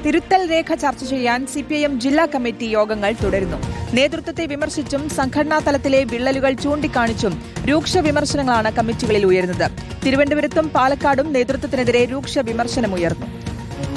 തിരുത്തൽ രേഖ ചർച്ച ചെയ്യാൻ സിപിഐഎം ജില്ലാ കമ്മിറ്റി യോഗങ്ങൾ തുടരുന്നു. നേതൃത്വത്തെ വിമർശിച്ചും സംഘടനാ തലത്തിലെ വിള്ളലുകൾ ചൂണ്ടിക്കാണിച്ചും രൂക്ഷ വിമർശനങ്ങളാണ് കമ്മിറ്റികളിൽ ഉയരുന്നത്. തിരുവനന്തപുരത്തും പാലക്കാടും നേതൃത്വത്തിനെതിരെ രൂക്ഷ വിമർശനമുയർന്നു.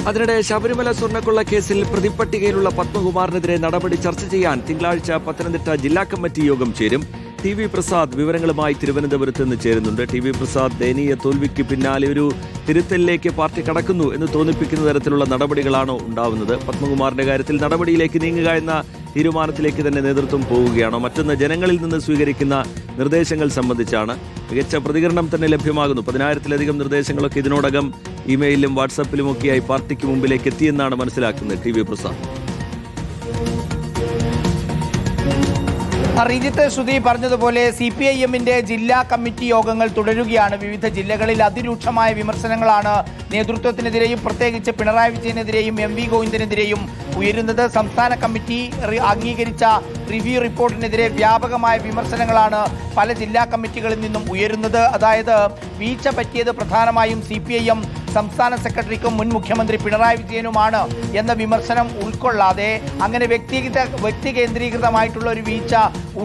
അതിനിടെ ശബരിമല സ്വർണ്ണക്കൊള്ള കേസിൽ പ്രതിപട്ടികയിലുള്ള പത്മകുമാറിനെതിരെ നടപടി ചർച്ച ചെയ്യാൻ തിങ്കളാഴ്ച പത്തനംതിട്ട ജില്ലാ കമ്മിറ്റി യോഗം ചേരും. ടി.വി. പ്രസാദ് വിവരങ്ങളുമായി തിരുവനന്തപുരത്ത് നിന്ന് ചേരുന്നുണ്ട്. ടി.വി. പ്രസാദ്, ദയനീയ തോൽവിക്ക് പിന്നാലെ ഒരു തിരുത്തലിലേക്ക് പാർട്ടി കടക്കുന്നു എന്ന് തോന്നിപ്പിക്കുന്ന തരത്തിലുള്ള നടപടികളാണോ ഉണ്ടാവുന്നത്? പത്മകുമാറിന്റെ കാര്യത്തിൽ നടപടിയിലേക്ക് നീങ്ങുക എന്ന തീരുമാനത്തിലേക്ക് തന്നെ നേതൃത്വം പോവുകയാണോ? മറ്റൊന്ന്, ജനങ്ങളിൽ നിന്ന് സ്വീകരിക്കുന്ന നിർദ്ദേശങ്ങൾ സംബന്ധിച്ചാണ്. മികച്ച പ്രതികരണം തന്നെ ലഭ്യമാകുന്നു. 10,000-ലധികം നിർദ്ദേശങ്ങളൊക്കെ ഇതിനോടകം ഇമെയിലും വാട്സാപ്പിലുമൊക്കെയായി പാർട്ടിക്ക് മുമ്പിലേക്ക് എത്തിയെന്നാണ് മനസ്സിലാക്കുന്നത്. ടി.വി. പ്രസാദ്. റിജിത്ത്, ശ്രുതി പറഞ്ഞതുപോലെ സിപിഐഎമ്മിന്റെ ജില്ലാ കമ്മിറ്റി യോഗങ്ങൾ തുടരുകയാണ്. വിവിധ ജില്ലകളിൽ അതിരൂക്ഷമായ വിമർശനങ്ങളാണ് നേതൃത്വത്തിനെതിരെയും പ്രത്യേകിച്ച് പിണറായി വിജയനെതിരെയും എം.വി. ഗോവിന്ദനെതിരെയും ഉയരുന്നത്. സംസ്ഥാന കമ്മിറ്റി അംഗീകരിച്ച റിവ്യൂ റിപ്പോർട്ടിനെതിരെ വ്യാപകമായ വിമർശനങ്ങളാണ് പല ജില്ലാ കമ്മിറ്റികളിൽ നിന്നും ഉയരുന്നത്. അതായത് വീഴ്ച പറ്റിയത് പ്രധാനമായും സിപിഐഎം സംസ്ഥാന സെക്രട്ടറിക്കും മുൻ മുഖ്യമന്ത്രി പിണറായി വിജയനുമാണ് എന്ന വിമർശനം ഉൾക്കൊള്ളാതെ അങ്ങനെ വ്യക്തി കേന്ദ്രീകൃതമായിട്ടുള്ള ഒരു വീഴ്ച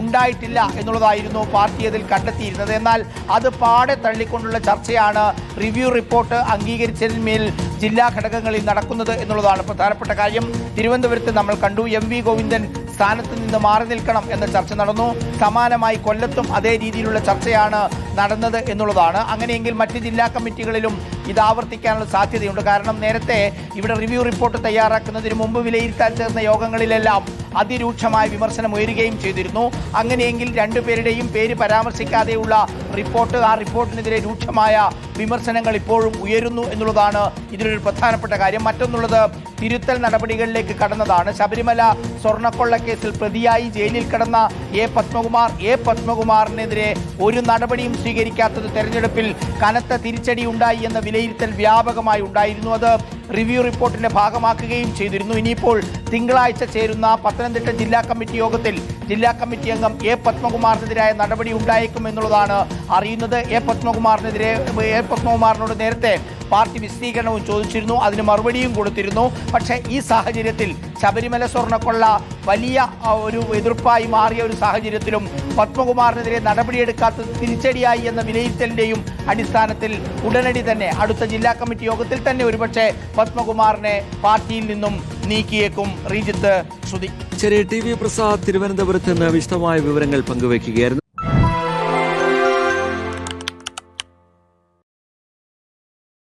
ഉണ്ടായിട്ടില്ല എന്നുള്ളതായിരുന്നു പാർട്ടി അതിൽ കണ്ടെത്തിയിരുന്നത്. എന്നാൽ അത് പാടെ തള്ളിക്കൊണ്ടുള്ള ചർച്ചയാണ് റിവ്യൂ റിപ്പോർട്ട് അംഗീകരിച്ചതിന്മേൽ ജില്ലാ ഘടകങ്ങളിൽ നടക്കുന്നത് എന്നുള്ളതാണ് പ്രധാനപ്പെട്ട കാര്യം. തിരുവനന്തപുരത്ത് നമ്മൾ കണ്ടു, എം.വി. ഗോവിന്ദൻ സ്ഥാനത്ത് നിന്ന് മാറി നിൽക്കണം എന്ന ചർച്ച നടന്നു. സമാനമായി കൊല്ലത്തും അതേ രീതിയിലുള്ള ചർച്ചയാണ് നടന്നത് എന്നുള്ളതാണ്. അങ്ങനെയെങ്കിൽ മറ്റ് ജില്ലാ കമ്മിറ്റികളിലും ഇത് ആവർത്തിക്കാനുള്ള സാധ്യതയുണ്ട്. കാരണം നേരത്തെ ഇവിടെ റിവ്യൂ റിപ്പോർട്ട് തയ്യാറാക്കുന്നതിന് മുമ്പ് വിലയിരുത്താൻ ചേർന്ന യോഗങ്ങളിലെല്ലാം അതിരൂക്ഷമായ വിമർശനം ഉയരുകയും ചെയ്തിരുന്നു. അങ്ങനെയെങ്കിൽ രണ്ടുപേരുടെയും പേര് പരാമർശിക്കാതെയുള്ള റിപ്പോർട്ട്, ആ റിപ്പോർട്ടിനെതിരെ രൂക്ഷമായ വിമർശനങ്ങൾ ഇപ്പോഴും ഉയരുന്നു എന്നുള്ളതാണ് ഇതിലൊരു പ്രധാനപ്പെട്ട കാര്യം. മറ്റൊന്നുള്ളത്, തിരുത്തൽ നടപടികളിലേക്ക് കടന്നതാണ്. ശബരിമല സ്വർണ്ണക്കൊള്ള കേസിൽ പ്രതിയായി ജയിലിൽ കിടന്ന എ. പത്മകുമാറിനെതിരെ ഒരു നടപടിയും സ്വീകരിക്കാത്തത് തെരഞ്ഞെടുപ്പിൽ കനത്ത തിരിച്ചടി ഉണ്ടായി എന്ന വിലയിരുത്തൽ വ്യാപകമായി ഉണ്ടായിരുന്നു. അത് റിവ്യൂ റിപ്പോർട്ടിന്റെ ഭാഗമാക്കുകയും ചെയ്തിരുന്നു. ഇനിയിപ്പോൾ തിങ്കളാഴ്ച ചേരുന്ന പത്തനംതിട്ട ജില്ലാ കമ്മിറ്റി യോഗത്തിൽ ജില്ലാ കമ്മിറ്റി അംഗം എ. പത്മകുമാറിനെതിരായ നടപടി ഉണ്ടായേക്കും എന്നുള്ളതാണ് അറിയുന്നത്. എ. പത്മകുമാറിനോട് നേരത്തെ പാർട്ടി വിശദീകരണവും ചോദിച്ചിരുന്നു, അതിന് മറുപടിയും കൊടുത്തിരുന്നു. പക്ഷേ ഈ സാഹചര്യത്തിൽ ശബരിമല സ്വർണ്ണക്കൊള്ള വലിയ ഒരു എതിർപ്പായി മാറിയ ഒരു സാഹചര്യത്തിലും പത്മകുമാറിനെതിരെ നടപടിയെടുക്കാത്തത് തിരിച്ചടിയായി എന്ന വിലയിരുത്തലിന്റെയും അടിസ്ഥാനത്തിൽ ഉടനടി തന്നെ അടുത്ത ജില്ലാ കമ്മിറ്റി യോഗത്തിൽ തന്നെ ഒരുപക്ഷെ പത്മകുമാറിനെ പാർട്ടിയിൽ നിന്നും നീക്കിയേക്കും. ശ്രുതി. ശരി, ടി.വി. പ്രസാദ് തിരുവനന്തപുരത്ത് നിന്ന് വിശദമായ വിവരങ്ങൾ പങ്കുവയ്ക്കുകയായിരുന്നു.